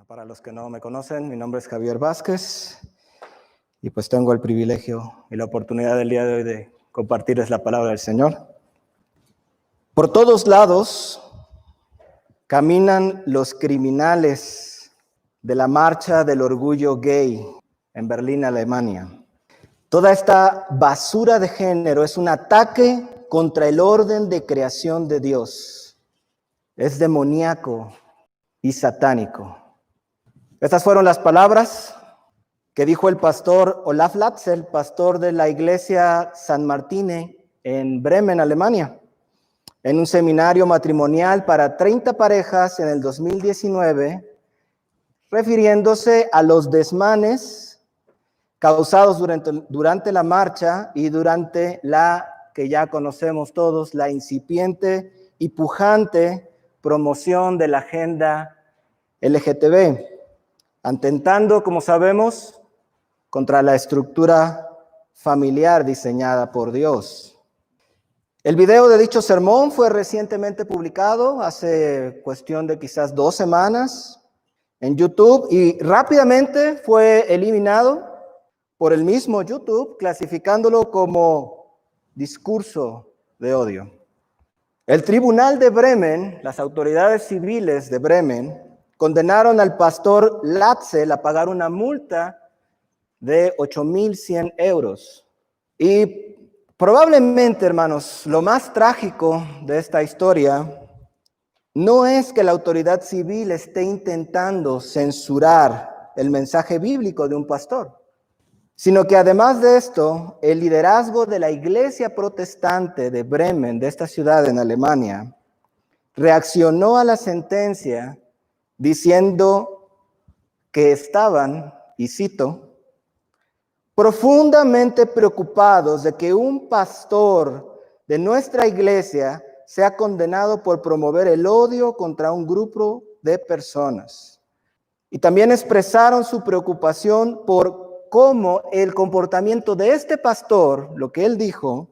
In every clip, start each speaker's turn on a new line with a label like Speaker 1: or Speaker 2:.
Speaker 1: Para los que no me conocen, mi nombre es Javier Vázquez y pues tengo el privilegio y la oportunidad del día de hoy de compartirles la palabra del Señor. Por todos lados caminan los criminales de la marcha del orgullo gay en Berlín, Alemania. Toda esta basura de género es un ataque contra el orden de creación de Dios. Es demoníaco y satánico. Estas fueron las palabras que dijo el pastor Olaf Latzel, pastor de la iglesia San Martine en Bremen, Alemania, en un seminario matrimonial para 30 parejas en el 2019, refiriéndose a los desmanes causados durante la marcha y durante la que ya conocemos todos, la incipiente y pujante promoción de la agenda LGTB, atentando, como sabemos, contra la estructura familiar diseñada por Dios. El video de dicho sermón fue recientemente publicado, hace cuestión de quizás 2 semanas, en YouTube, y rápidamente fue eliminado por el mismo YouTube, clasificándolo como discurso de odio. El tribunal de Bremen, las autoridades civiles de Bremen, condenaron al pastor Latzel a pagar una multa de 8,100 euros. Y probablemente, hermanos, lo más trágico de esta historia no es que la autoridad civil esté intentando censurar el mensaje bíblico de un pastor, sino que además de esto, el liderazgo de la iglesia protestante de Bremen, de esta ciudad en Alemania, reaccionó a la sentencia diciendo que estaban, y cito, profundamente preocupados de que un pastor de nuestra iglesia sea condenado por promover el odio contra un grupo de personas. Y también expresaron su preocupación por cómo el comportamiento de este pastor, lo que él dijo,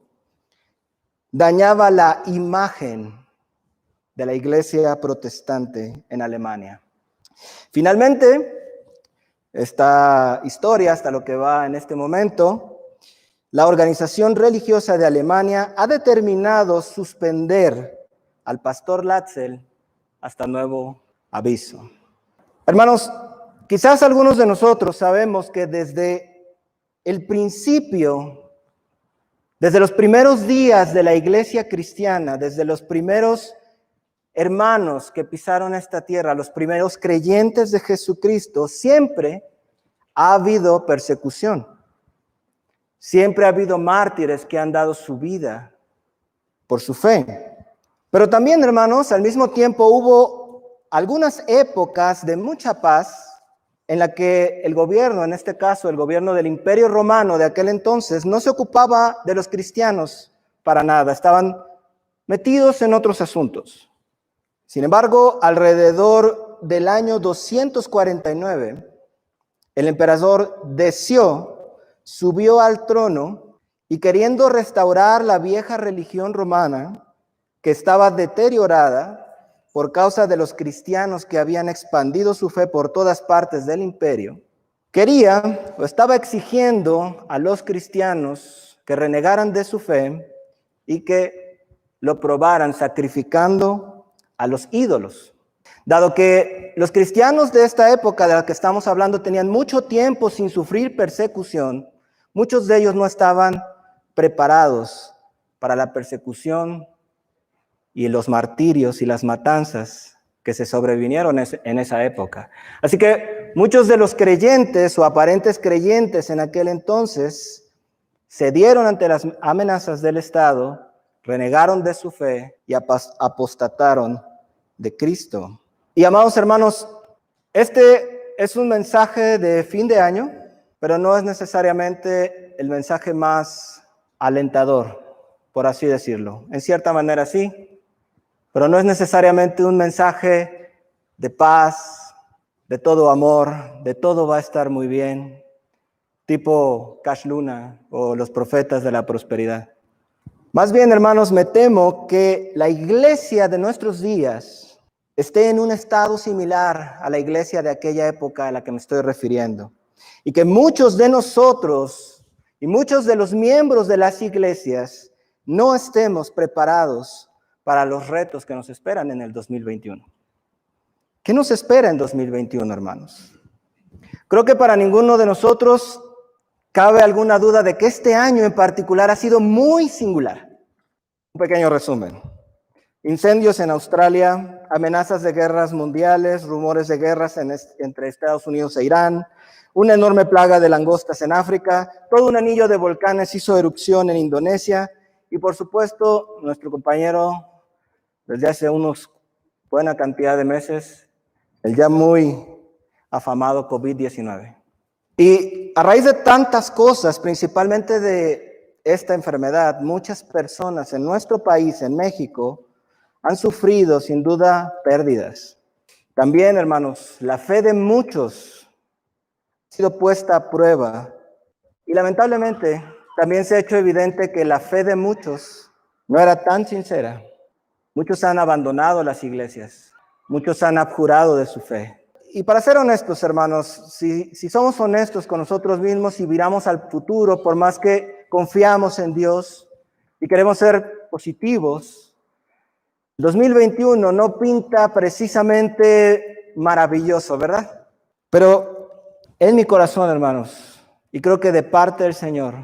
Speaker 1: dañaba la imagen de la iglesia protestante en Alemania. Finalmente, esta historia, hasta lo que va en este momento, la organización religiosa de Alemania ha determinado suspender al pastor Latzel hasta nuevo aviso. Hermanos, quizás algunos de nosotros sabemos que desde el principio, desde los primeros días de la iglesia cristiana, desde los primeros hermanos que pisaron esta tierra, los primeros creyentes de Jesucristo, siempre ha habido persecución. Siempre ha habido mártires que han dado su vida por su fe. Pero también, hermanos, al mismo tiempo hubo algunas épocas de mucha paz en la que el gobierno, en este caso el gobierno del Imperio Romano de aquel entonces, no se ocupaba de los cristianos para nada, estaban metidos en otros asuntos. Sin embargo, alrededor del año 249, el emperador Decio subió al trono y, queriendo restaurar la vieja religión romana, que estaba deteriorada por causa de los cristianos que habían expandido su fe por todas partes del imperio, quería o estaba exigiendo a los cristianos que renegaran de su fe y que lo probaran sacrificando a los ídolos. Dado que los cristianos de esta época de la que estamos hablando tenían mucho tiempo sin sufrir persecución, muchos de ellos no estaban preparados para la persecución y los martirios y las matanzas que se sobrevinieron en esa época. Así que muchos de los creyentes o aparentes creyentes en aquel entonces cedieron ante las amenazas del Estado, renegaron de su fe y apostataron de Cristo. Y amados hermanos, este es un mensaje de fin de año, pero no es necesariamente el mensaje más alentador, por así decirlo. En cierta manera sí, pero no es necesariamente un mensaje de paz, de todo amor, de todo va a estar muy bien, tipo Cash Luna o los profetas de la prosperidad. Más bien, hermanos, me temo que la iglesia de nuestros días esté en un estado similar a la iglesia de aquella época a la que me estoy refiriendo. Y que muchos de nosotros y muchos de los miembros de las iglesias no estemos preparados para los retos que nos esperan en el 2021. ¿Qué nos espera en 2021, hermanos? Creo que para ninguno de nosotros cabe alguna duda de que este año en particular ha sido muy singular. Un pequeño resumen. Incendios en Australia, amenazas de guerras mundiales, rumores de guerras entre Estados Unidos e Irán, una enorme plaga de langostas en África, todo un anillo de volcanes hizo erupción en Indonesia y por supuesto nuestro compañero desde hace unos buena cantidad de meses, el ya muy afamado COVID-19. Y a raíz de tantas cosas, principalmente de esta enfermedad, muchas personas en nuestro país, en México, han sufrido sin duda pérdidas. También, hermanos, la fe de muchos ha sido puesta a prueba y lamentablemente también se ha hecho evidente que la fe de muchos no era tan sincera. Muchos han abandonado las iglesias, muchos han abjurado de su fe. Y para ser honestos, hermanos, si somos honestos con nosotros mismos y miramos al futuro, por más que confiamos en Dios y queremos ser positivos, 2021 no pinta precisamente maravilloso, ¿verdad? Pero en mi corazón, hermanos, y creo que de parte del Señor,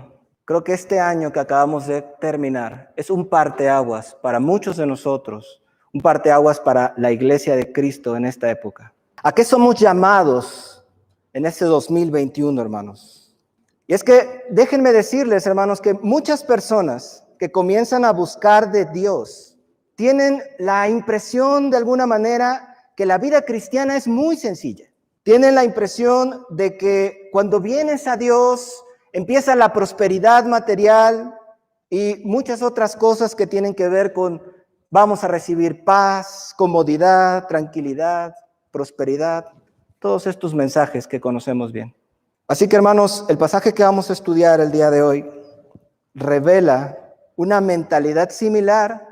Speaker 1: creo que este año que acabamos de terminar es un parteaguas para muchos de nosotros, un parteaguas para la iglesia de Cristo en esta época. ¿A qué somos llamados en este 2021, hermanos? Y es que déjenme decirles, hermanos, que muchas personas que comienzan a buscar de Dios tienen la impresión de alguna manera que la vida cristiana es muy sencilla. Tienen la impresión de que cuando vienes a Dios empieza la prosperidad material y muchas otras cosas que tienen que ver con vamos a recibir paz, comodidad, tranquilidad, prosperidad, todos estos mensajes que conocemos bien. Así que, hermanos, el pasaje que vamos a estudiar el día de hoy revela una mentalidad similar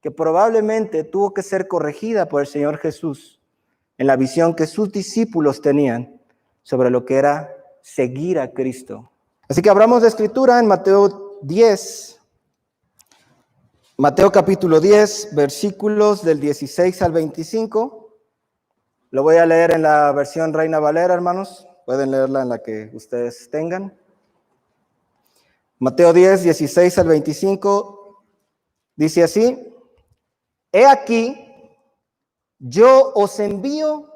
Speaker 1: que probablemente tuvo que ser corregida por el Señor Jesús en la visión que sus discípulos tenían sobre lo que era seguir a Cristo. Así que abramos de escritura en Mateo 10, Mateo capítulo 10, versículos del 16 al 25. Lo voy a leer en la versión Reina Valera, hermanos. Pueden leerla en la que ustedes tengan. Mateo 10, 16 al 25, dice así: He aquí, yo os envío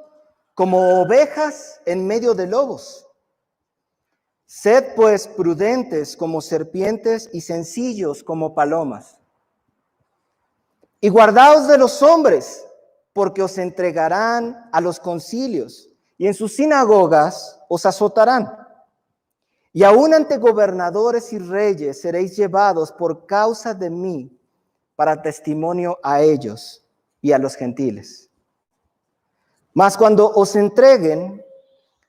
Speaker 1: como ovejas en medio de lobos. Sed pues prudentes como serpientes y sencillos como palomas. Y guardaos de los hombres, porque os entregarán a los concilios, y en sus sinagogas os azotarán. Y aún ante gobernadores y reyes seréis llevados por causa de mí, para testimonio a ellos y a los gentiles. Mas cuando os entreguen,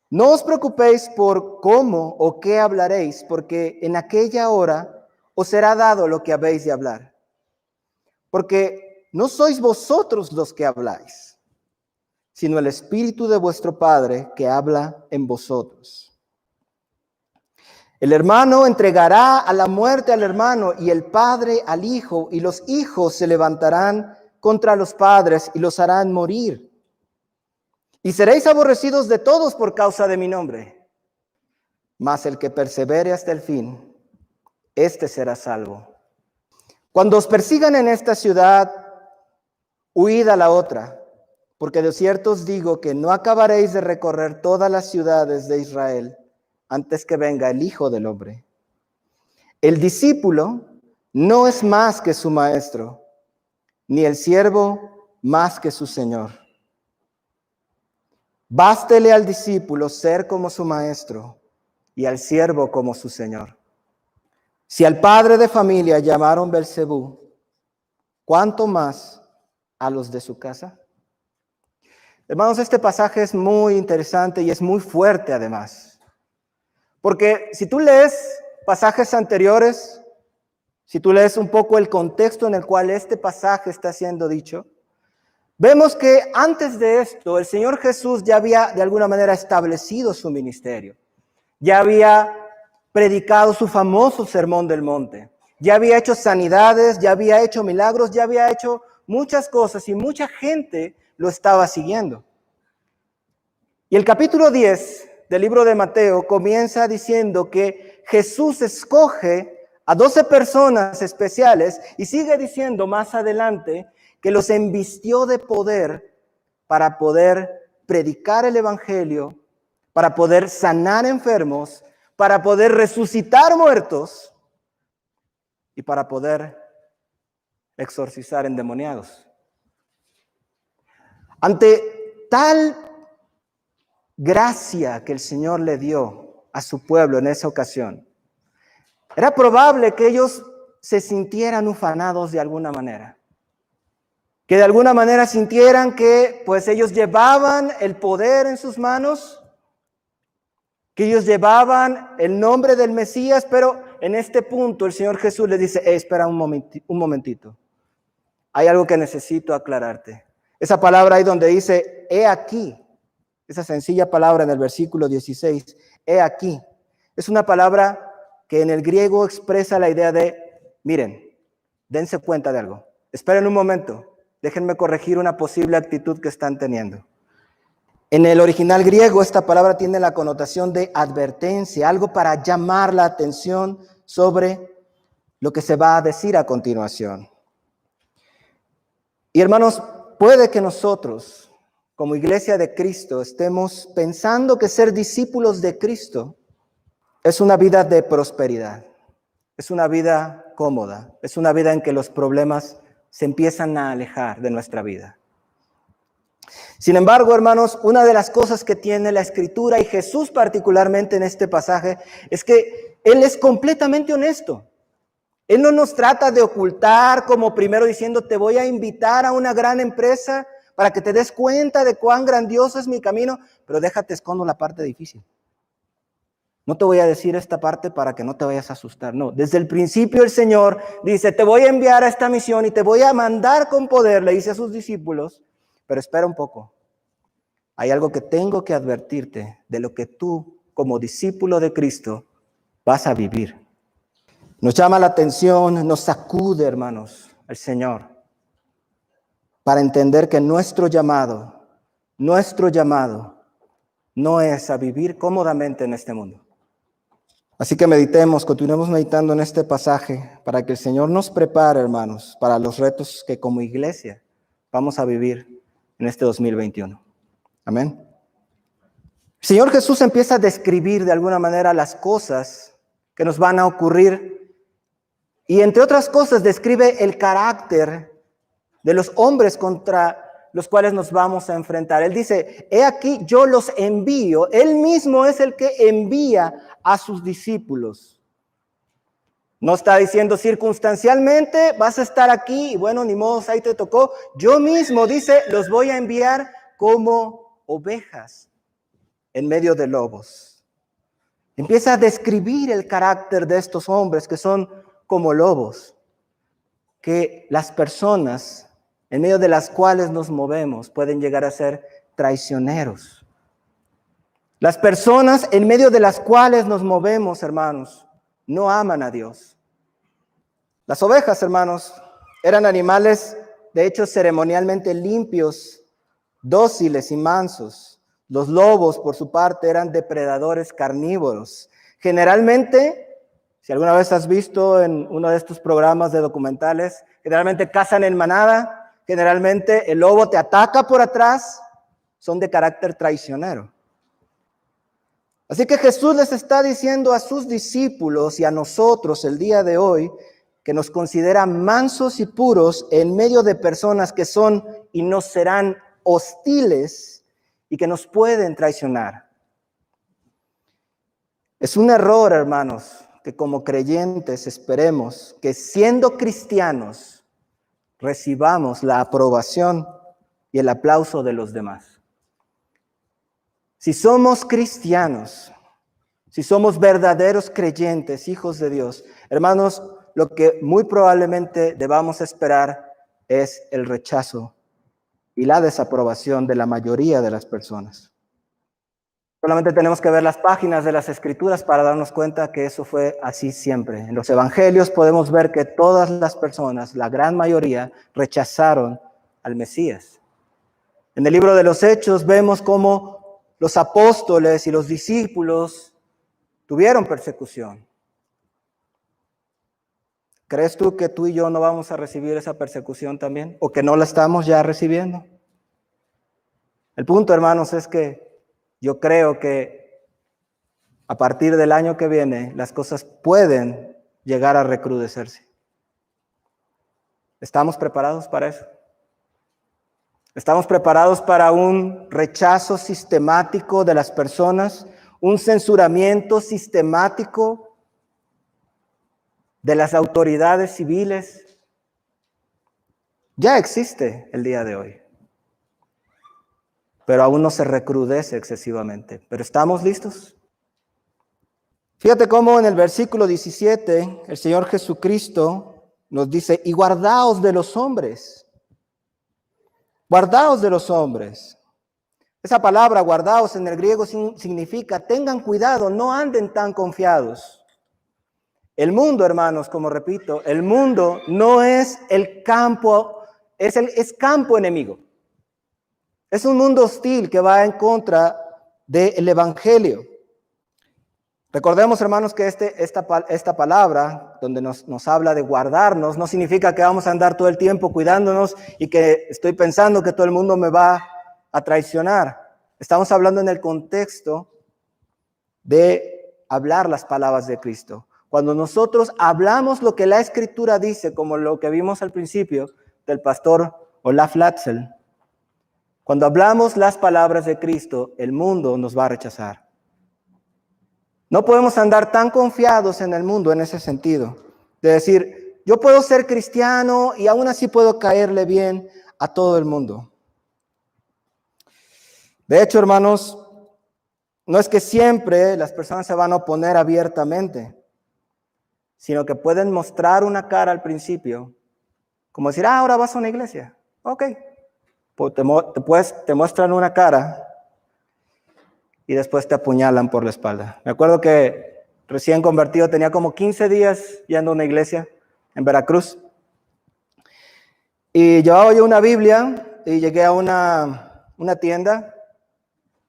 Speaker 1: no os preocupéis por cómo o qué hablaréis, porque en aquella hora os será dado lo que habéis de hablar. Porque no sois vosotros los que habláis, sino el Espíritu de vuestro Padre que habla en vosotros. El hermano entregará a la muerte al hermano y el padre al hijo, y los hijos se levantarán contra los padres y los harán morir. Y seréis aborrecidos de todos por causa de mi nombre. Mas el que persevere hasta el fin, éste será salvo. Cuando os persigan en esta ciudad, huid a la otra, porque de cierto os digo que no acabaréis de recorrer todas las ciudades de Israel antes que venga el Hijo del Hombre. El discípulo no es más que su maestro, ni el siervo más que su señor. Bástele al discípulo ser como su maestro y al siervo como su señor. Si al padre de familia llamaron Belcebú, ¿cuánto más a los de su casa? Hermanos, este pasaje es muy interesante y es muy fuerte además. Porque si tú lees pasajes anteriores, si tú lees un poco el contexto en el cual este pasaje está siendo dicho, Vemos que antes de esto, el Señor Jesús ya había de alguna manera establecido su ministerio. Ya había predicado su famoso Sermón del Monte. Ya había hecho sanidades, ya había hecho milagros, ya había hecho muchas cosas y mucha gente lo estaba siguiendo. Y el capítulo 10 del libro de Mateo comienza diciendo que Jesús escoge a 12 personas especiales y sigue diciendo más adelante que los embistió de poder para poder predicar el evangelio, para poder sanar enfermos, para poder resucitar muertos y para poder exorcizar endemoniados. Ante tal gracia que el Señor le dio a su pueblo en esa ocasión, era probable que ellos se sintieran ufanados de alguna manera. Que de alguna manera sintieran que pues ellos llevaban el poder en sus manos, que ellos llevaban el nombre del Mesías, pero en este punto el Señor Jesús les dice, espera un momentito, hay algo que necesito aclararte. Esa palabra ahí donde dice, he aquí, esa sencilla palabra en el versículo 16, he aquí, es una palabra que en el griego expresa la idea de, miren, dense cuenta de algo, esperen un momento. Déjenme corregir una posible actitud que están teniendo. En el original griego, esta palabra tiene la connotación de advertencia, algo para llamar la atención sobre lo que se va a decir a continuación. Y hermanos, puede que nosotros, como iglesia de Cristo, estemos pensando que ser discípulos de Cristo es una vida de prosperidad, es una vida cómoda, es una vida en que los problemas se empiezan a alejar de nuestra vida. Sin embargo, hermanos, una de las cosas que tiene la Escritura y Jesús particularmente en este pasaje es que Él es completamente honesto. Él no nos trata de ocultar como primero diciendo te voy a invitar a una gran empresa para que te des cuenta de cuán grandioso es mi camino, pero déjate escondo la parte difícil. No te voy a decir esta parte para que no te vayas a asustar. No, desde el principio el Señor dice, te voy a enviar a esta misión y te voy a mandar con poder, le dice a sus discípulos, pero espera un poco. Hay algo que tengo que advertirte de lo que tú, como discípulo de Cristo, vas a vivir. Nos llama la atención, nos sacude, hermanos, el Señor, para entender que nuestro llamado no es a vivir cómodamente en este mundo. Así que continuemos meditando en este pasaje para que el Señor nos prepare, hermanos, para los retos que como iglesia vamos a vivir en este 2021. Amén. El Señor Jesús empieza a describir de alguna manera las cosas que nos van a ocurrir y entre otras cosas describe el carácter de los hombres contra los cuales nos vamos a enfrentar. Él dice, he aquí yo los envío. Él mismo es el que envía a sus discípulos. No está diciendo circunstancialmente, vas a estar aquí y bueno, ni modo, ahí te tocó. Yo mismo, dice, los voy a enviar como ovejas en medio de lobos. Empieza a describir el carácter de estos hombres que son como lobos, que las personas en medio de las cuales nos movemos pueden llegar a ser traicioneros. Las personas en medio de las cuales nos movemos, hermanos, no aman a Dios. Las ovejas, hermanos, eran animales, de hecho, ceremonialmente limpios, dóciles y mansos. Los lobos, por su parte, eran depredadores carnívoros. Generalmente, si alguna vez has visto en uno de estos programas de documentales, generalmente cazan en manada. Generalmente el lobo te ataca por atrás, son de carácter traicionero. Así que Jesús les está diciendo a sus discípulos y a nosotros el día de hoy que nos considera mansos y puros en medio de personas que son y nos serán hostiles y que nos pueden traicionar. Es un error, hermanos, que como creyentes esperemos que siendo cristianos recibamos la aprobación y el aplauso de los demás. Si somos cristianos, si somos verdaderos creyentes, hijos de Dios, hermanos, lo que muy probablemente debamos esperar es el rechazo y la desaprobación de la mayoría de las personas. Solamente tenemos que ver las páginas de las Escrituras para darnos cuenta que eso fue así siempre. En los Evangelios podemos ver que todas las personas, la gran mayoría, rechazaron al Mesías. En el libro de los Hechos vemos cómo los apóstoles y los discípulos tuvieron persecución. ¿Crees tú que tú y yo no vamos a recibir esa persecución también? ¿O que no la estamos ya recibiendo? El punto, hermanos, es que yo creo que a partir del año que viene las cosas pueden llegar a recrudecerse. ¿Estamos preparados para eso? ¿Estamos preparados para un rechazo sistemático de las personas? ¿Un censuramiento sistemático de las autoridades civiles? Ya existe el día de hoy, pero aún no se recrudece excesivamente. ¿Pero estamos listos? Fíjate cómo en el versículo 17 el Señor Jesucristo nos dice, y guardaos de los hombres. Guardaos de los hombres. Esa palabra, guardaos, en el griego significa, tengan cuidado, no anden tan confiados. El mundo, hermanos, como repito, el mundo no es el campo, es campo enemigo. Es un mundo hostil que va en contra del Evangelio. Recordemos, hermanos, que esta palabra, donde nos habla de guardarnos, no significa que vamos a andar todo el tiempo cuidándonos y que estoy pensando que todo el mundo me va a traicionar. Estamos hablando en el contexto de hablar las palabras de Cristo. Cuando nosotros hablamos lo que la Escritura dice, como lo que vimos al principio del pastor Olaf Latzel, cuando hablamos las palabras de Cristo, el mundo nos va a rechazar. No podemos andar tan confiados en el mundo en ese sentido, de decir, yo puedo ser cristiano y aún así puedo caerle bien a todo el mundo. De hecho, hermanos, no es que siempre las personas se van a oponer abiertamente, sino que pueden mostrar una cara al principio, como decir, ahora vas a una iglesia. Ok, te muestran una cara y después te apuñalan por la espalda. Me acuerdo que recién convertido tenía como 15 días yendo a una iglesia en Veracruz. Y llevaba yo una Biblia y llegué a una tienda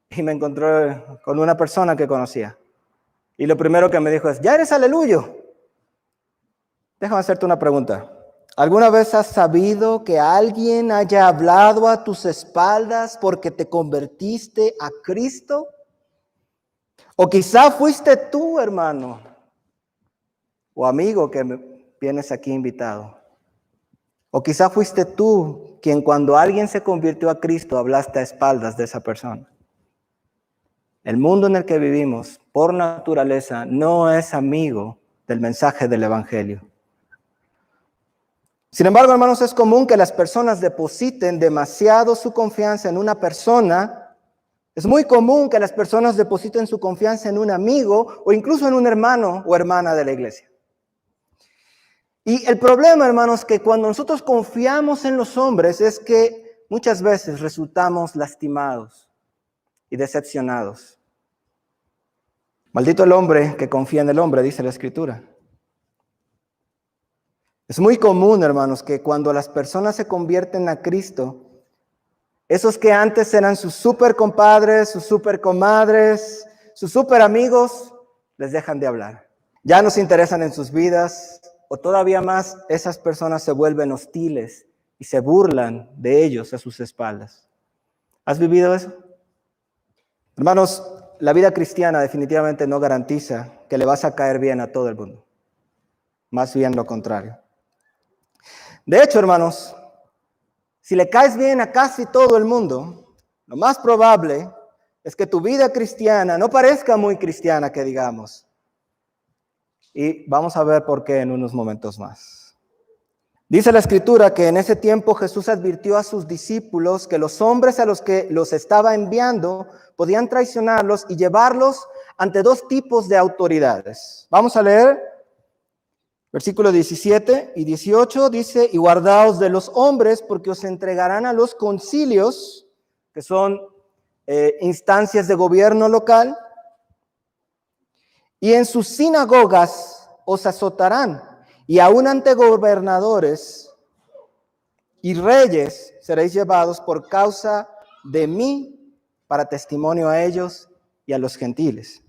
Speaker 1: y me encontré con una persona que conocía. Y lo primero que me dijo es, ¿ya eres aleluyo? Déjame hacerte una pregunta. ¿Alguna vez has sabido que alguien haya hablado a tus espaldas porque te convertiste a Cristo? O quizá fuiste tú, hermano, o amigo que vienes aquí invitado. O quizá fuiste tú quien cuando alguien se convirtió a Cristo hablaste a espaldas de esa persona. El mundo en el que vivimos, por naturaleza, no es amigo del mensaje del Evangelio. Sin embargo, hermanos, es común que las personas depositen demasiado su confianza en una persona. Es muy común que las personas depositen su confianza en un amigo o incluso en un hermano o hermana de la iglesia. Y el problema, hermanos, que cuando nosotros confiamos en los hombres es que muchas veces resultamos lastimados y decepcionados. Maldito el hombre que confía en el hombre, dice la Escritura. Es muy común, hermanos, que cuando las personas se convierten a Cristo, esos que antes eran sus super compadres, sus super comadres, sus super amigos, les dejan de hablar. Ya no se interesan en sus vidas, o todavía más, esas personas se vuelven hostiles y se burlan de ellos a sus espaldas. ¿Has vivido eso? Hermanos, la vida cristiana definitivamente no garantiza que le vas a caer bien a todo el mundo. Más bien lo contrario. De hecho, hermanos, si le caes bien a casi todo el mundo, lo más probable es que tu vida cristiana no parezca muy cristiana, que digamos. Y vamos a ver por qué en unos momentos más. Dice la Escritura que en ese tiempo Jesús advirtió a sus discípulos que los hombres a los que los estaba enviando podían traicionarlos y llevarlos ante dos tipos de autoridades. Vamos a leer Versículos 17 y 18 dice, y guardaos de los hombres, porque os entregarán a los concilios, que son instancias de gobierno local, y en sus sinagogas os azotarán, y aun ante gobernadores y reyes seréis llevados por causa de mí para testimonio a ellos y a los gentiles.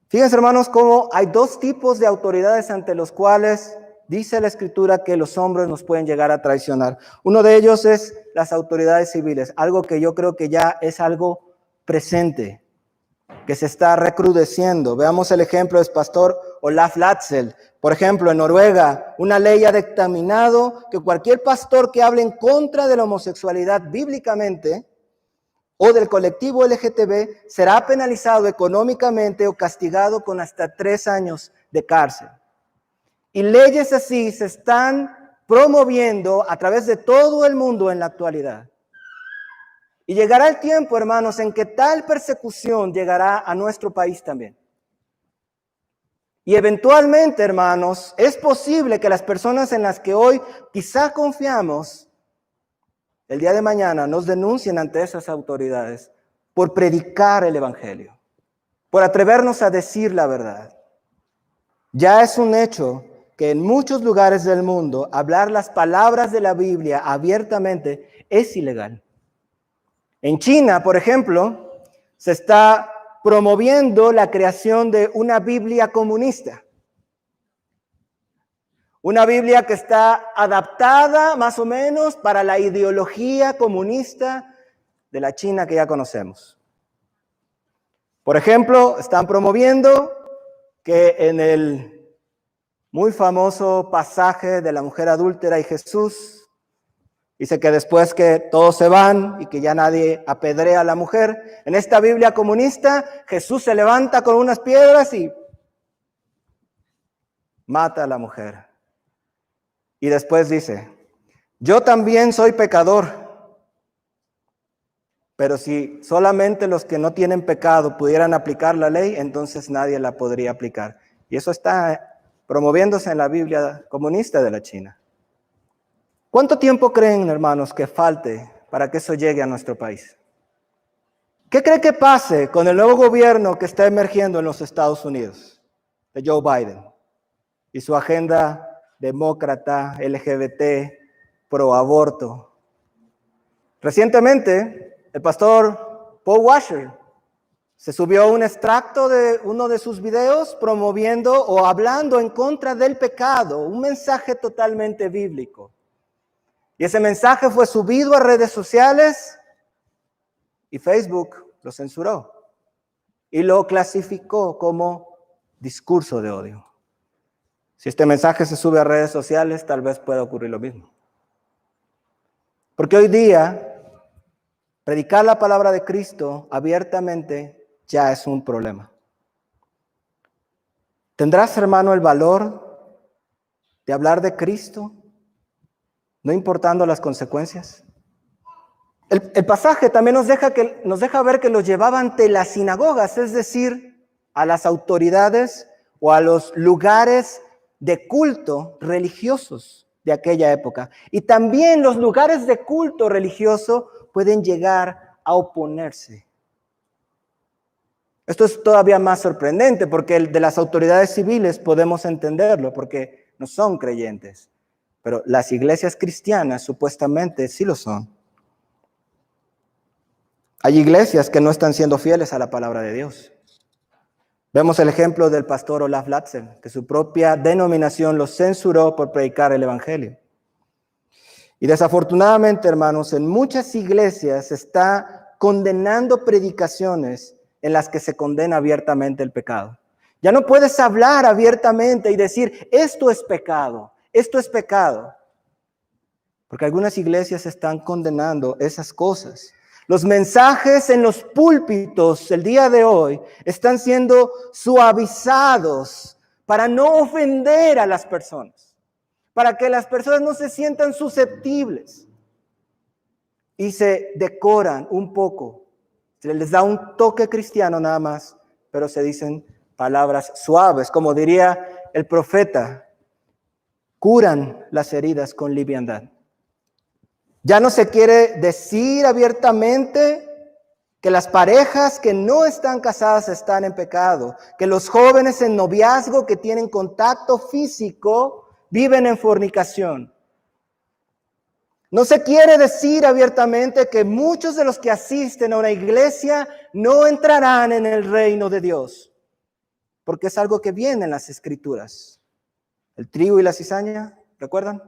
Speaker 1: Fíjense, hermanos, cómo hay dos tipos de autoridades ante los cuales dice la Escritura que los hombres nos pueden llegar a traicionar. Uno de ellos es las autoridades civiles, algo que yo creo que ya es algo presente, que se está recrudeciendo. Veamos el ejemplo del pastor Olaf Latzel. Por ejemplo, en Noruega, una ley ha dictaminado que cualquier pastor que hable en contra de la homosexualidad bíblicamente o del colectivo LGTB será penalizado económicamente o castigado con hasta 3 años de cárcel. Y leyes así se están promoviendo a través de todo el mundo en la actualidad. Y llegará el tiempo, hermanos, en que tal persecución llegará a nuestro país también. Y eventualmente, hermanos, es posible que las personas en las que hoy quizá confiamos, el día de mañana nos denuncien ante esas autoridades por predicar el evangelio, por atrevernos a decir la verdad. Ya es un hecho que en muchos lugares del mundo hablar las palabras de la Biblia abiertamente es ilegal. En China, por ejemplo, se está promoviendo la creación de una Biblia comunista. Una Biblia que está adaptada más o menos para la ideología comunista de la China que ya conocemos. Por ejemplo, están promoviendo que en el muy famoso pasaje de la mujer adúltera y Jesús, dice que después que todos se van y que ya nadie apedrea a la mujer, en esta Biblia comunista Jesús se levanta con unas piedras y mata a la mujer. Y después dice, yo también soy pecador, pero si solamente los que no tienen pecado pudieran aplicar la ley, entonces nadie la podría aplicar. Y eso está promoviéndose en la Biblia comunista de la China. ¿Cuánto tiempo creen, hermanos, que falte para que eso llegue a nuestro país? ¿Qué cree que pase con el nuevo gobierno que está emergiendo en los Estados Unidos, de Joe Biden, y su agenda demócrata, LGBT, pro aborto? Recientemente, el pastor Paul Washer se subió a un extracto de uno de sus videos promoviendo o hablando en contra del pecado, un mensaje totalmente bíblico. Y ese mensaje fue subido a redes sociales y Facebook lo censuró y lo clasificó como discurso de odio. Si este mensaje se sube a redes sociales, tal vez pueda ocurrir lo mismo. Porque hoy día, predicar la palabra de Cristo abiertamente ya es un problema. ¿Tendrás, hermano, el valor de hablar de Cristo, no importando las consecuencias? El pasaje también nos deja ver que los llevaba ante las sinagogas, es decir, a las autoridades o a los lugares de culto religiosos de aquella época. Y también los lugares de culto religioso pueden llegar a oponerse. Esto es todavía más sorprendente porque el de las autoridades civiles podemos entenderlo porque no son creyentes, pero las iglesias cristianas supuestamente sí lo son. Hay iglesias que no están siendo fieles a la palabra de Dios. Vemos el ejemplo del pastor Olaf Latzel, que su propia denominación lo censuró por predicar el evangelio. Y desafortunadamente, hermanos, en muchas iglesias se está condenando predicaciones en las que se condena abiertamente el pecado. Ya no puedes hablar abiertamente y decir, esto es pecado, esto es pecado. Porque algunas iglesias están condenando esas cosas. Los mensajes en los púlpitos el día de hoy están siendo suavizados para no ofender a las personas, para que las personas no se sientan susceptibles y se decoran un poco. Se les da un toque cristiano nada más, pero se dicen palabras suaves, como diría el profeta curan las heridas con liviandad. Ya no se quiere decir abiertamente que las parejas que no están casadas están en pecado, que los jóvenes en noviazgo que tienen contacto físico viven en fornicación. No se quiere decir abiertamente que muchos de los que asisten a una iglesia no entrarán en el reino de Dios, porque es algo que viene en las Escrituras. El trigo y la cizaña, ¿recuerdan?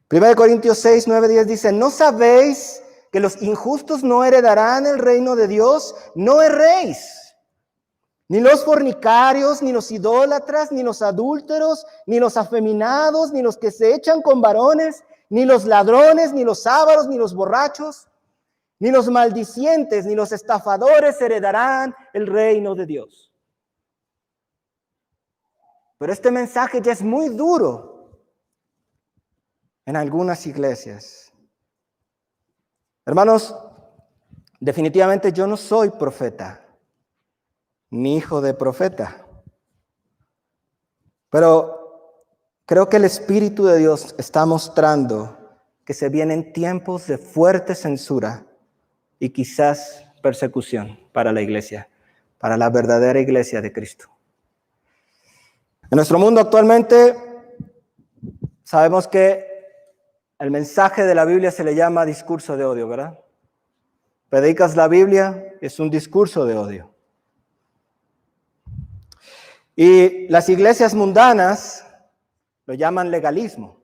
Speaker 1: 1 Corintios 6, 9, 10 dice, ¿no sabéis que los injustos no heredarán el reino de Dios? No erréis. Ni los fornicarios, ni los idólatras, ni los adúlteros, ni los afeminados, ni los que se echan con varones, ni los ladrones, ni los ávaros, ni los borrachos, ni los maldicientes, ni los estafadores heredarán el reino de Dios. Pero este mensaje ya es muy duro en algunas iglesias. Hermanos, definitivamente yo no soy profeta, ni hijo de profeta. Pero creo que el Espíritu de Dios está mostrando que se vienen tiempos de fuerte censura y quizás persecución para la iglesia, para la verdadera iglesia de Cristo. En nuestro mundo actualmente sabemos que el mensaje de la Biblia se le llama discurso de odio, ¿verdad? Predicas la Biblia, es un discurso de odio. Y las iglesias mundanas lo llaman legalismo.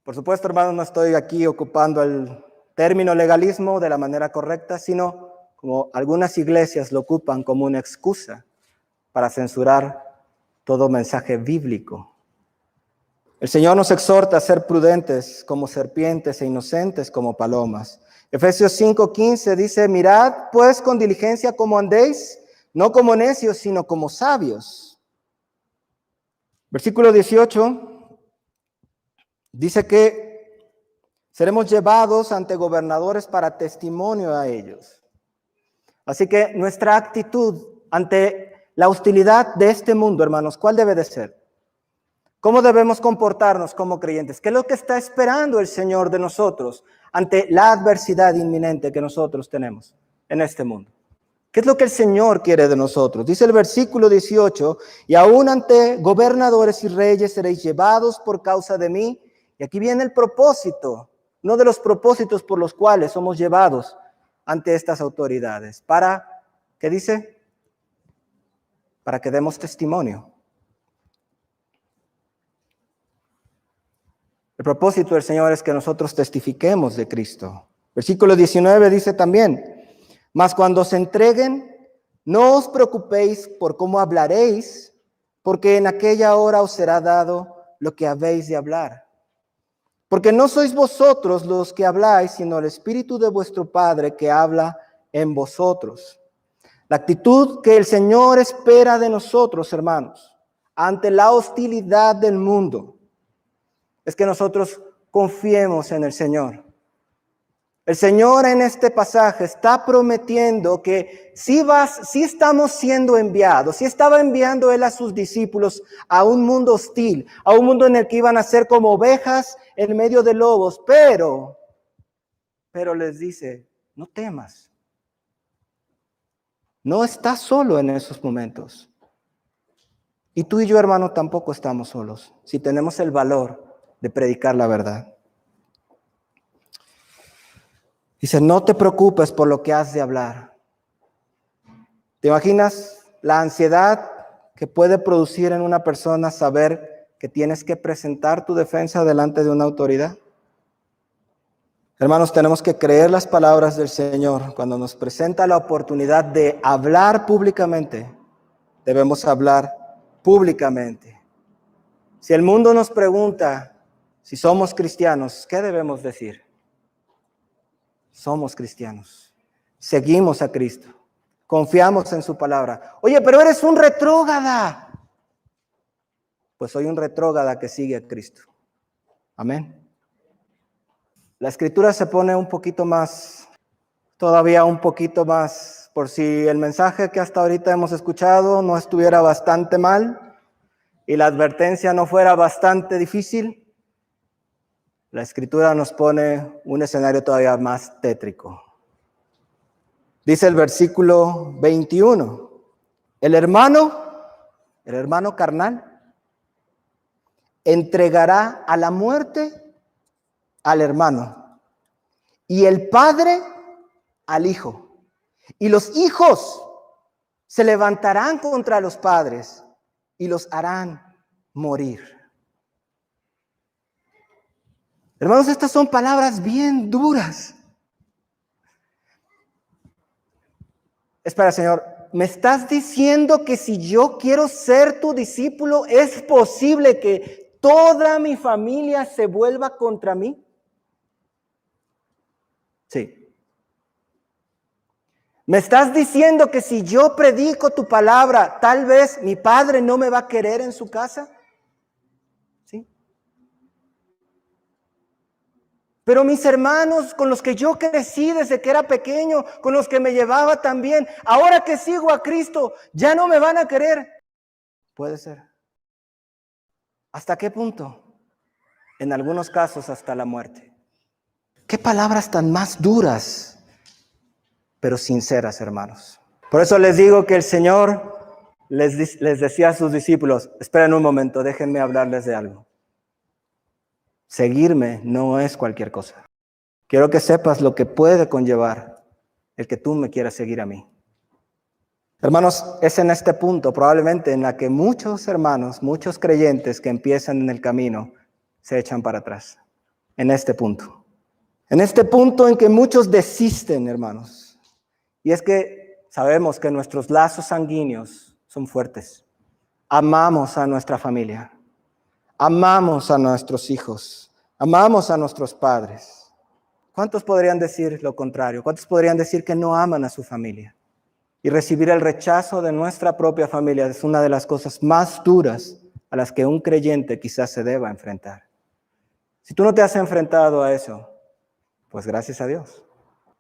Speaker 1: Por supuesto, hermanos, no estoy aquí ocupando el término legalismo de la manera correcta, sino como algunas iglesias lo ocupan como una excusa para censurar todo mensaje bíblico. El Señor nos exhorta a ser prudentes como serpientes e inocentes como palomas. Efesios 5:15 dice, mirad pues con diligencia cómo andéis, no como necios, sino como sabios. Versículo 18 dice que seremos llevados ante gobernadores para testimonio a ellos. Así que nuestra actitud ante la hostilidad de este mundo, hermanos, ¿cuál debe de ser? ¿Cómo debemos comportarnos como creyentes? ¿Qué es lo que está esperando el Señor de nosotros ante la adversidad inminente que nosotros tenemos en este mundo? ¿Qué es lo que el Señor quiere de nosotros? Dice el versículo 18, y aún ante gobernadores y reyes seréis llevados por causa de mí. Y aquí viene el propósito, uno de los propósitos por los cuales somos llevados ante estas autoridades. ¿Para qué dice? Para que demos testimonio. El propósito del Señor es que nosotros testifiquemos de Cristo. Versículo 19 dice también, mas cuando se entreguen, no os preocupéis por cómo hablaréis, porque en aquella hora os será dado lo que habéis de hablar. Porque no sois vosotros los que habláis, sino el Espíritu de vuestro Padre que habla en vosotros. La actitud que el Señor espera de nosotros, hermanos, ante la hostilidad del mundo, es que nosotros confiemos en el Señor. El Señor en este pasaje está prometiendo que si estamos siendo enviados, si estaba enviando Él a sus discípulos a un mundo hostil, a un mundo en el que iban a ser como ovejas en medio de lobos, pero les dice, no temas. No estás solo en esos momentos. Y tú y yo, hermano, tampoco estamos solos, si tenemos el valor de predicar la verdad. Dice, no te preocupes por lo que has de hablar. ¿Te imaginas la ansiedad que puede producir en una persona saber que tienes que presentar tu defensa delante de una autoridad? Hermanos, tenemos que creer las palabras del Señor. Cuando nos presenta la oportunidad de hablar públicamente, debemos hablar públicamente. Si el mundo nos pregunta si somos cristianos, ¿qué debemos decir? Somos cristianos. Seguimos a Cristo. Confiamos en su palabra. Oye, pero eres un retrógrada. Pues soy un retrógrada que sigue a Cristo. Amén. La escritura se pone un poquito más, todavía un poquito más, por si el mensaje que hasta ahorita hemos escuchado no estuviera bastante mal. y la advertencia no fuera bastante difícil, la Escritura nos pone un escenario todavía más tétrico. Dice el versículo 21, el hermano carnal, entregará a la muerte al hermano, y el padre al hijo. Y los hijos se levantarán contra los padres y los harán morir. Hermanos, estas son palabras bien duras. Espera, Señor, ¿me estás diciendo que si yo quiero ser tu discípulo, es posible que toda mi familia se vuelva contra mí? Sí. ¿Me estás diciendo que si yo predico tu palabra, tal vez mi padre no me va a querer en su casa? Sí. Pero mis hermanos con los que yo crecí desde que era pequeño, con los que me llevaba también, ahora que sigo a Cristo, ¿ya no me van a querer? Puede ser. ¿Hasta qué punto? En algunos casos hasta la muerte. ¿Qué palabras tan más duras, pero sinceras, hermanos? Por eso les digo que el Señor les decía a sus discípulos, esperen un momento, déjenme hablarles de algo. Seguirme no es cualquier cosa. Quiero que sepas lo que puede conllevar el que tú me quieras seguir a mí. Hermanos, es en este punto probablemente en la que muchos hermanos, muchos creyentes que empiezan en el camino, se echan para atrás. En este punto. En este punto en que muchos desisten, hermanos. Y es que sabemos que nuestros lazos sanguíneos son fuertes. Amamos a nuestra familia. Amamos a nuestros hijos. Amamos a nuestros padres. ¿Cuántos podrían decir lo contrario? ¿Cuántos podrían decir que no aman a su familia? Y recibir el rechazo de nuestra propia familia es una de las cosas más duras a las que un creyente quizás se deba enfrentar. Si tú no te has enfrentado a eso, pues gracias a Dios.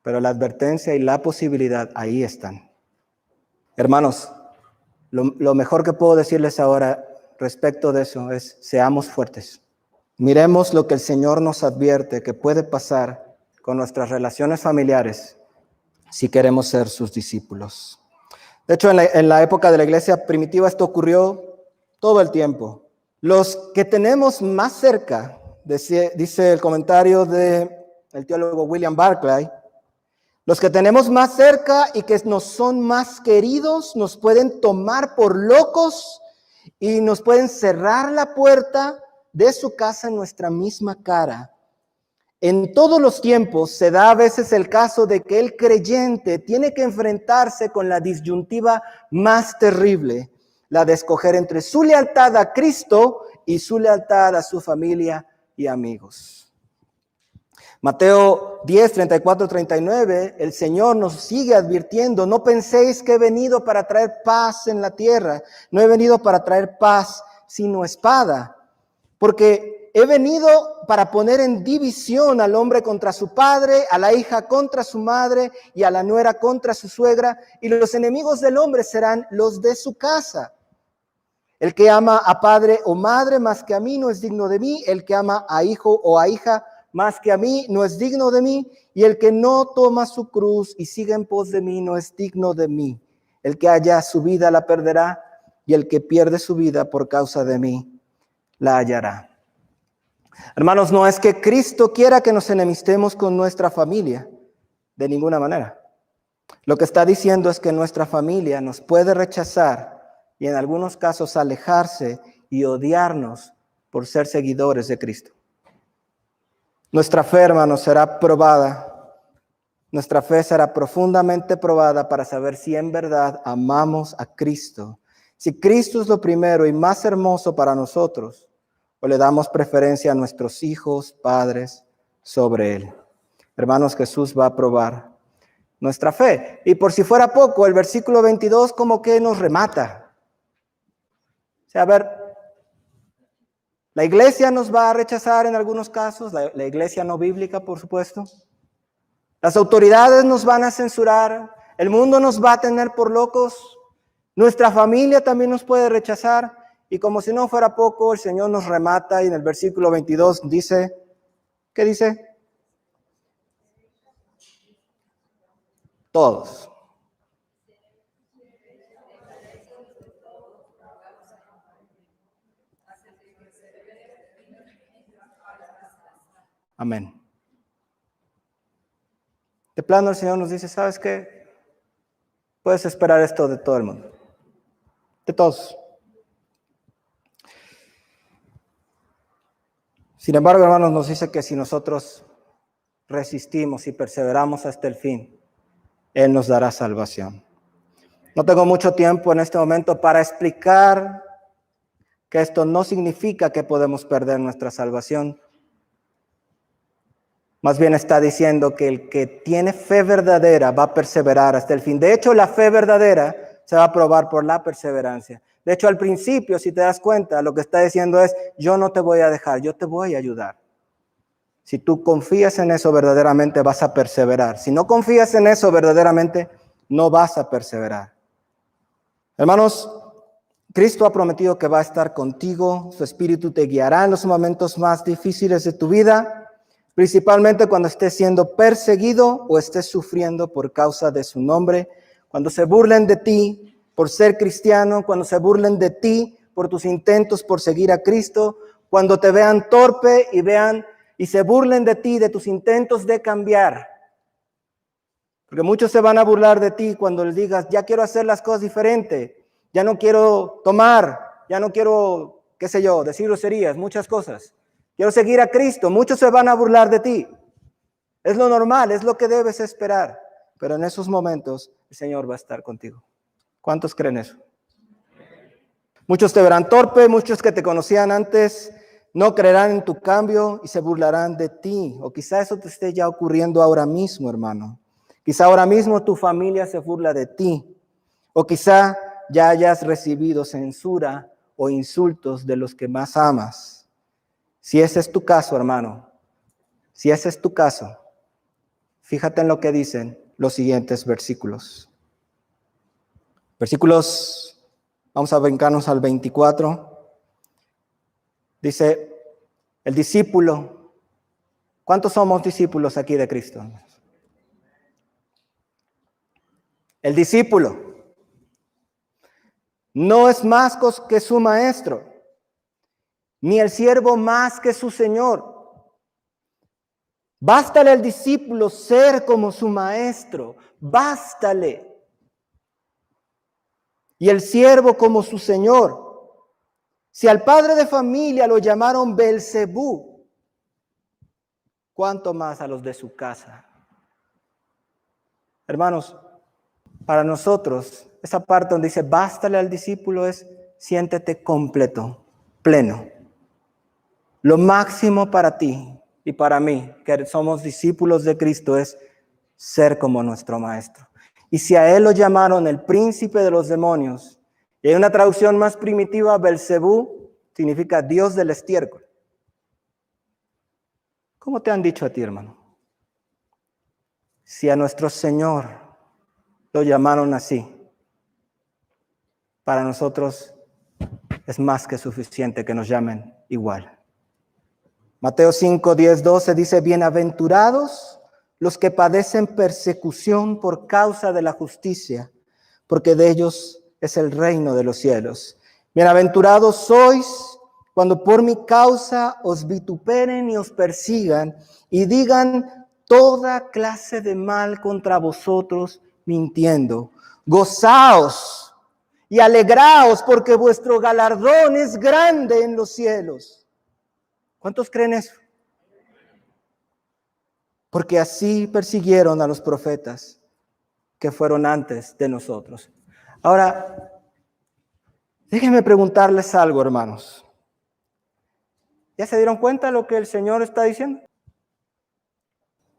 Speaker 1: Pero la advertencia y la posibilidad ahí están. Hermanos, lo mejor que puedo decirles ahora respecto de eso es, seamos fuertes. Miremos lo que el Señor nos advierte que puede pasar con nuestras relaciones familiares si queremos ser sus discípulos. De hecho, en la época de la iglesia primitiva esto ocurrió todo el tiempo. Los que tenemos más cerca, dice el comentario del teólogo William Barclay, los que tenemos más cerca y que nos son más queridos nos pueden tomar por locos y nos pueden cerrar la puerta de su casa en nuestra misma cara. En todos los tiempos se da a veces el caso de que el creyente tiene que enfrentarse con la disyuntiva más terrible, la de escoger entre su lealtad a Cristo y su lealtad a su familia y amigos. Mateo 10, 34, 39, el Señor nos sigue advirtiendo, no penséis que he venido para traer paz en la tierra, no he venido para traer paz sino espada, porque he venido para poner en división al hombre contra su padre, a la hija contra su madre y a la nuera contra su suegra, y los enemigos del hombre serán los de su casa. El que ama a padre o madre más que a mí no es digno de mí, el que ama a hijo o a hija más que a mí no es digno de mí, y el que no toma su cruz y sigue en pos de mí no es digno de mí. El que halla su vida la perderá, y el que pierde su vida por causa de mí la hallará. Hermanos, no es que Cristo quiera que nos enemistemos con nuestra familia, de ninguna manera. Lo que está diciendo es que nuestra familia nos puede rechazar y en algunos casos alejarse y odiarnos por ser seguidores de Cristo. Nuestra fe, hermanos, será probada. Nuestra fe será profundamente probada para saber si en verdad amamos a Cristo. Si Cristo es lo primero y más hermoso para nosotros, o le damos preferencia a nuestros hijos, padres, sobre Él. Hermanos, Jesús va a probar nuestra fe. Y por si fuera poco, el versículo 22 como que nos remata. O sea, a ver, la iglesia nos va a rechazar en algunos casos, la iglesia no bíblica, por supuesto. Las autoridades nos van a censurar, el mundo nos va a tener por locos, nuestra familia también nos puede rechazar. Y como si no fuera poco, el Señor nos remata y en el versículo 22 dice, ¿qué dice? Todos. Amén. De plano el Señor nos dice, ¿sabes qué? Puedes esperar esto de todo el mundo. De todos. Sin embargo, hermanos, nos dice que si nosotros resistimos y perseveramos hasta el fin, Él nos dará salvación. No tengo mucho tiempo en este momento para explicar que esto no significa que podemos perder nuestra salvación. Más bien está diciendo que el que tiene fe verdadera va a perseverar hasta el fin. De hecho, la fe verdadera se va a probar por la perseverancia. De hecho, al principio, si te das cuenta, lo que está diciendo es, yo no te voy a dejar, yo te voy a ayudar. Si tú confías en eso verdaderamente, vas a perseverar. Si no confías en eso verdaderamente, no vas a perseverar. Hermanos, Cristo ha prometido que va a estar contigo, su Espíritu te guiará en los momentos más difíciles de tu vida, principalmente cuando estés siendo perseguido o estés sufriendo por causa de su nombre, cuando se burlen de ti por ser cristiano, cuando se burlen de ti por tus intentos por seguir a Cristo, cuando te vean torpe y se burlen de ti, de tus intentos de cambiar. Porque muchos se van a burlar de ti cuando les digas, ya quiero hacer las cosas diferente, ya no quiero tomar, ya no quiero, qué sé yo, decir groserías, muchas cosas. Quiero seguir a Cristo. Muchos se van a burlar de ti. Es lo normal, es lo que debes esperar. Pero en esos momentos el Señor va a estar contigo. ¿Cuántos creen eso? Muchos te verán torpe, muchos que te conocían antes no creerán en tu cambio y se burlarán de ti. O quizá eso te esté ya ocurriendo ahora mismo, hermano. Quizá ahora mismo tu familia se burla de ti. O quizá ya hayas recibido censura o insultos de los que más amas. Si ese es tu caso, hermano, si ese es tu caso, fíjate en lo que dicen los siguientes versículos. Vamos a brincarnos al 24. Dice, el discípulo. ¿Cuántos somos discípulos aquí de Cristo? El discípulo no es más que su maestro, ni el siervo más que su señor. Bástale al discípulo ser como su maestro, bástale. Y el siervo como su señor. Si al padre de familia lo llamaron Belzebú, ¿cuánto más a los de su casa? Hermanos, para nosotros, esa parte donde dice bástale al discípulo es siéntete completo, pleno. Lo máximo para ti y para mí, que somos discípulos de Cristo, es ser como nuestro maestro. Y si a él lo llamaron el príncipe de los demonios, y hay una traducción más primitiva, Belzebú, significa Dios del estiércol. ¿Cómo te han dicho a ti, hermano? Si a nuestro Señor lo llamaron así, para nosotros es más que suficiente que nos llamen igual. Mateo 5, 10, 12 dice, bienaventurados los que padecen persecución por causa de la justicia, porque de ellos es el reino de los cielos. Bienaventurados sois cuando por mi causa os vituperen y os persigan y digan toda clase de mal contra vosotros mintiendo. Gozaos y alegraos porque vuestro galardón es grande en los cielos. ¿Cuántos creen eso? Porque así persiguieron a los profetas que fueron antes de nosotros. Ahora, déjenme preguntarles algo, hermanos. ¿Ya se dieron cuenta de lo que el Señor está diciendo?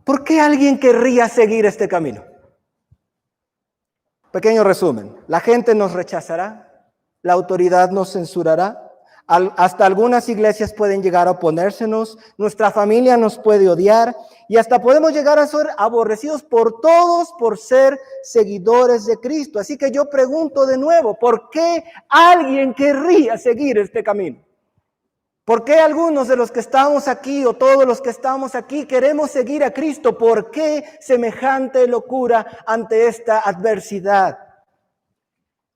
Speaker 1: ¿Por qué alguien querría seguir este camino? Pequeño resumen. La gente nos rechazará, la autoridad nos censurará, Hasta algunas iglesias pueden llegar a oponérsenos, nuestra familia nos puede odiar y hasta podemos llegar a ser aborrecidos por todos por ser seguidores de Cristo. Así que yo pregunto de nuevo, ¿por qué alguien querría seguir este camino? ¿Por qué algunos de los que estamos aquí o todos los que estamos aquí queremos seguir a Cristo? ¿Por qué semejante locura ante esta adversidad?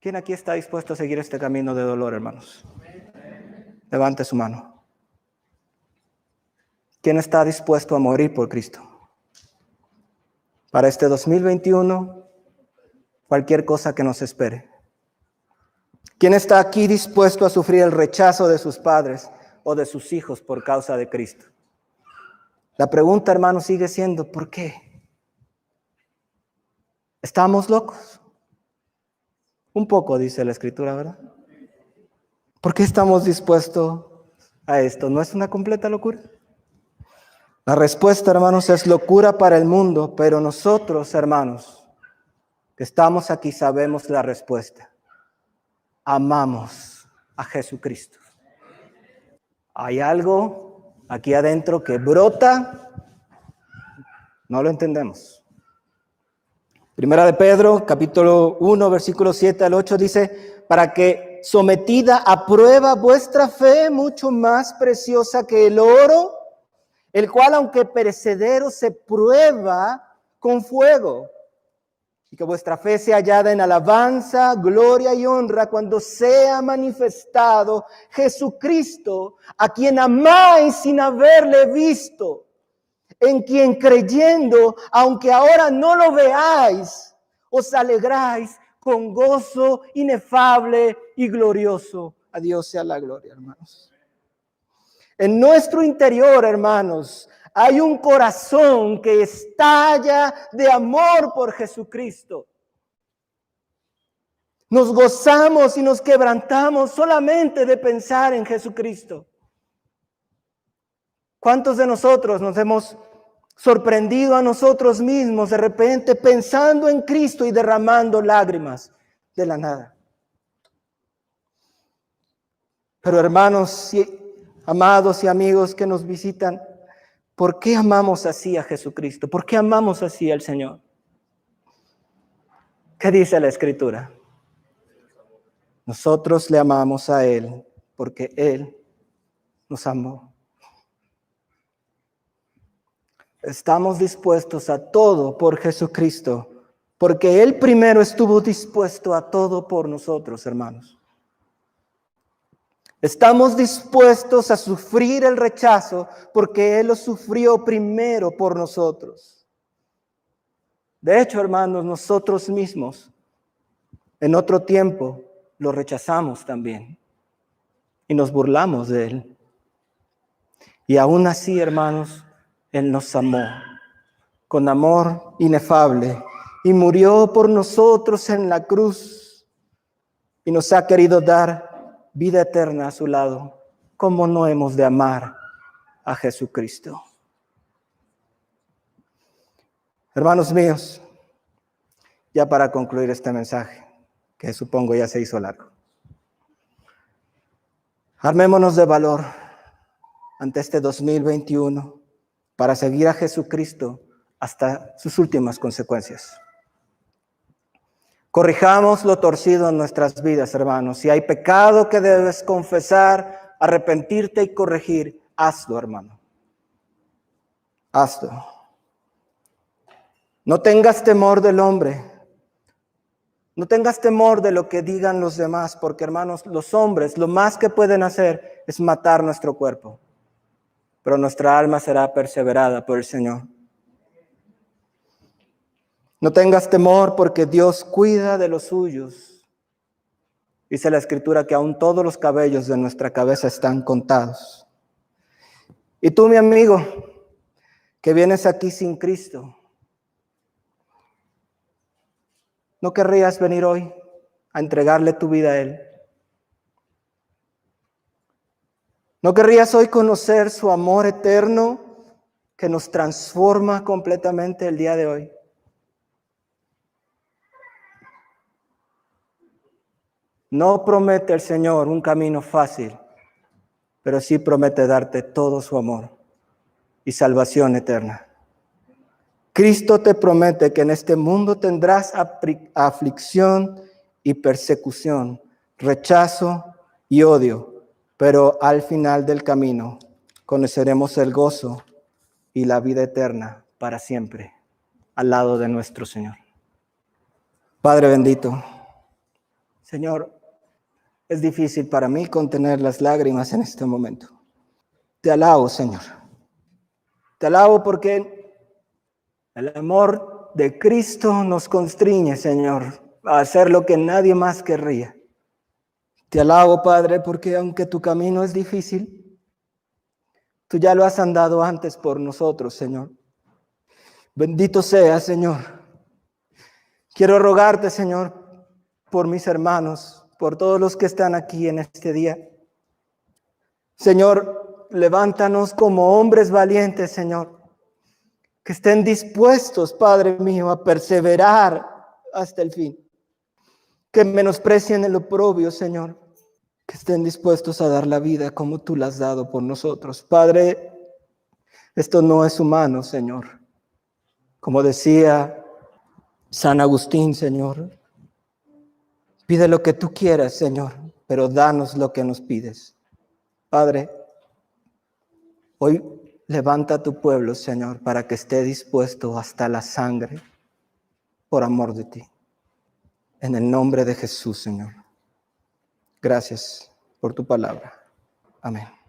Speaker 1: ¿Quién aquí está dispuesto a seguir este camino de dolor, hermanos? Levante su mano. ¿Quién está dispuesto a morir por Cristo? Para este 2021, cualquier cosa que nos espere. ¿Quién está aquí dispuesto a sufrir el rechazo de sus padres o de sus hijos por causa de Cristo? La pregunta, hermano, sigue siendo, ¿por qué? ¿Estamos locos? Un poco, dice la Escritura, ¿verdad? ¿Por qué estamos dispuestos a esto? ¿No es una completa locura? La respuesta, hermanos, es locura para el mundo, pero nosotros, hermanos, que estamos aquí, sabemos la respuesta. Amamos a Jesucristo. Hay algo aquí adentro que brota, no lo entendemos. Primera de Pedro, capítulo 1, versículo 7 al 8 dice, para que sometida a prueba vuestra fe, mucho más preciosa que el oro, el cual aunque perecedero se prueba con fuego, y que vuestra fe sea hallada en alabanza, gloria y honra cuando sea manifestado Jesucristo, a quien amáis sin haberle visto, en quien creyendo, aunque ahora no lo veáis, os alegráis con gozo inefable y glorioso. A Dios sea la gloria, hermanos. En nuestro interior, hermanos, hay un corazón que estalla de amor por Jesucristo. Nos gozamos y nos quebrantamos solamente de pensar en Jesucristo. ¿Cuántos de nosotros nos hemos sorprendido a nosotros mismos de repente pensando en Cristo y derramando lágrimas de la nada? Pero hermanos, amados y amigos que nos visitan, ¿por qué amamos así a Jesucristo? ¿Por qué amamos así al Señor? ¿Qué dice la Escritura? Nosotros le amamos a Él porque Él nos amó. Estamos dispuestos a todo por Jesucristo, porque Él primero estuvo dispuesto a todo por nosotros, hermanos. Estamos dispuestos a sufrir el rechazo porque Él lo sufrió primero por nosotros. De hecho, hermanos, nosotros mismos en otro tiempo lo rechazamos también y nos burlamos de Él. Y aún así, hermanos, Él nos amó con amor inefable y murió por nosotros en la cruz y nos ha querido dar vida eterna a su lado. ¿Cómo no hemos de amar a Jesucristo? Hermanos míos, ya para concluir este mensaje, que supongo ya se hizo largo. Armémonos de valor ante este 2021 para seguir a Jesucristo hasta sus últimas consecuencias. Corrijamos lo torcido en nuestras vidas, hermanos. Si hay pecado que debes confesar, arrepentirte y corregir, hazlo, hermano. Hazlo. No tengas temor del hombre. No tengas temor de lo que digan los demás, porque, hermanos, los hombres lo más que pueden hacer es matar nuestro cuerpo, pero nuestra alma será perseverada por el Señor. No tengas temor porque Dios cuida de los suyos. Dice la Escritura que aún todos los cabellos de nuestra cabeza están contados. Y tú, mi amigo, que vienes aquí sin Cristo, ¿no querrías venir hoy a entregarle tu vida a Él? ¿No querrías hoy conocer su amor eterno que nos transforma completamente el día de hoy? No promete el Señor un camino fácil, pero sí promete darte todo su amor y salvación eterna. Cristo te promete que en este mundo tendrás aflicción y persecución, rechazo y odio, pero al final del camino conoceremos el gozo y la vida eterna para siempre, al lado de nuestro Señor. Padre bendito, Señor, es difícil para mí contener las lágrimas en este momento. Te alabo, Señor. Te alabo porque el amor de Cristo nos constriñe, Señor, a hacer lo que nadie más querría. Te alabo, Padre, porque aunque tu camino es difícil, tú ya lo has andado antes por nosotros, Señor. Bendito seas, Señor. Quiero rogarte, Señor, por mis hermanos, por todos los que están aquí en este día. Señor, levántanos como hombres valientes, Señor, que estén dispuestos, Padre mío, a perseverar hasta el fin. Que menosprecien el oprobio, Señor, que estén dispuestos a dar la vida como tú la has dado por nosotros. Padre, esto no es humano, Señor. Como decía San Agustín, Señor, pide lo que tú quieras, Señor, pero danos lo que nos pides. Padre, hoy levanta a tu pueblo, Señor, para que esté dispuesto hasta la sangre por amor de ti. En el nombre de Jesús, Señor. Gracias por tu palabra. Amén.